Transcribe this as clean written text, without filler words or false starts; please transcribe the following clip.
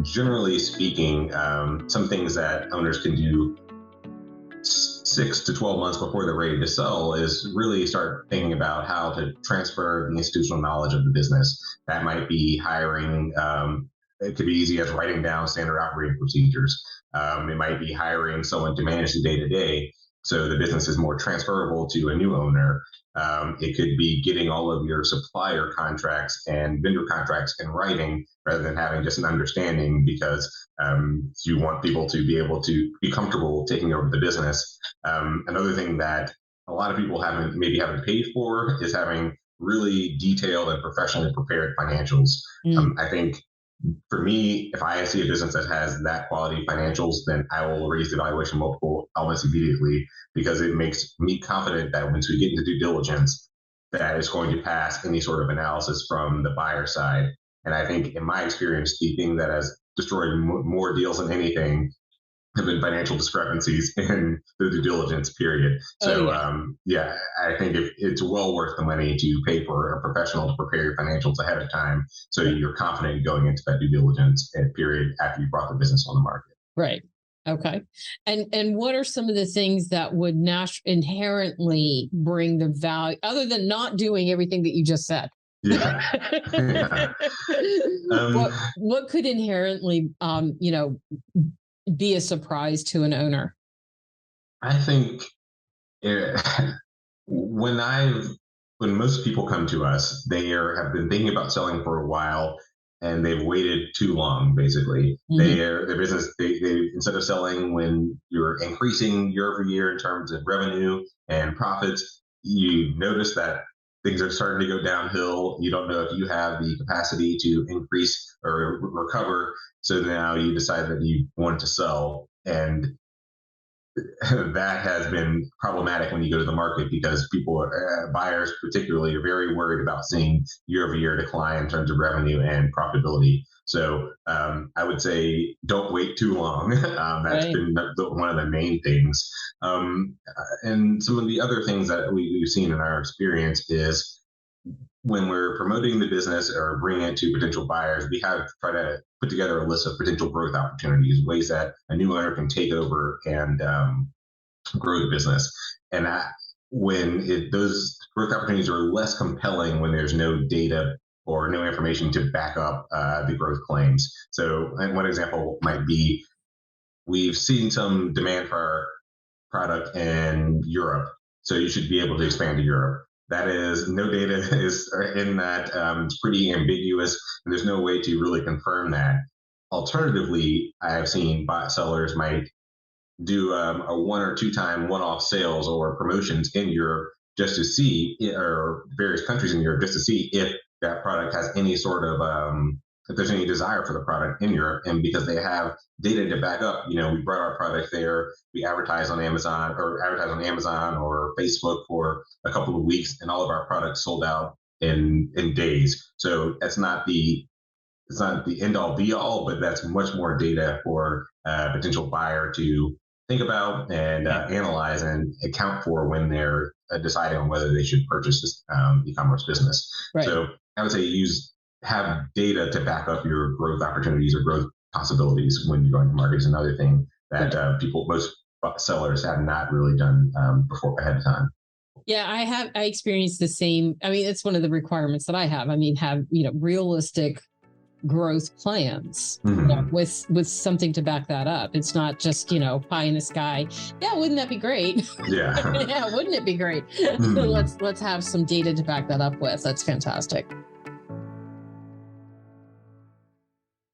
generally speaking, some things that owners can do 6 to 12 months before they're ready to sell is really start thinking about how to transfer the institutional knowledge of the business. That might be hiring. It could be easy as writing down standard operating procedures. It might be hiring someone to manage the day-to-day, so the business is more transferable to a new owner. It could be getting all of your supplier contracts and vendor contracts in writing rather than having just an understanding, because you want people to be able to be comfortable taking over the business. Another thing that a lot of people haven't paid for is having really detailed and professionally prepared financials. I think for me, if I see a business that has that quality financials, then I will raise the valuation multiple almost immediately, because it makes me confident that once we get into due diligence, that is going to pass any sort of analysis from the buyer side. And I think in my experience, the thing that has destroyed more deals than anything have been financial discrepancies in the due diligence period. So, I think it's well worth the money to pay for a professional to prepare your financials ahead of time, so you're confident going into that due diligence period after you brought the business on the market. Right. Okay. And what are some of the things that would inherently bring the value, other than not doing everything that you just said? Yeah. Yeah. What could inherently, be a surprise to an owner? I think when most people come to us, have been thinking about selling for a while, and they've waited too long. Basically, their business, they instead of selling when you're increasing year over year in terms of revenue and profits, you notice that things are starting to go downhill. You don't know if you have the capacity to increase or recover. So now you decide that you want to sell. And that has been problematic when you go to the market, because buyers particularly, are very worried about seeing year over year decline in terms of revenue and profitability. So I would say don't wait too long. That's been one of the main things. And some of the other things that we've seen in our experience is when we're promoting the business or bringing it to potential buyers, we have try to put together a list of potential growth opportunities, ways that a new owner can take over and grow the business. And those growth opportunities are less compelling when there's no data or no information to back up the growth claims. So one example might be, we've seen some demand for our product in Europe, so you should be able to expand to Europe. That is, no data is in that. It's pretty ambiguous, and there's no way to really confirm that. Alternatively, I have seen sellers might do a 1 or 2 time one-off sales or promotions in Europe just to see, or various countries in Europe, just to see if that product has any sort of if there's any desire for the product in Europe. And because they have data to back up, we brought our product there, we advertise on Amazon or Facebook for a couple of weeks, and all of our products sold out in days. So it's not the end all be all, but that's much more data for a potential buyer to think about and analyze and account for when they're deciding on whether they should purchase this e-commerce business. Right. So I would say have data to back up your growth opportunities or growth possibilities when you're going to market is another thing that most sellers have not really done before ahead of time. Yeah, I experienced the same. I mean, it's one of the requirements that I have. I mean, have realistic growth plans with something to back that up. It's not just pie in the sky. Yeah, wouldn't that be great? Yeah. Yeah, wouldn't it be great? Let's have some data to back that up with. That's fantastic.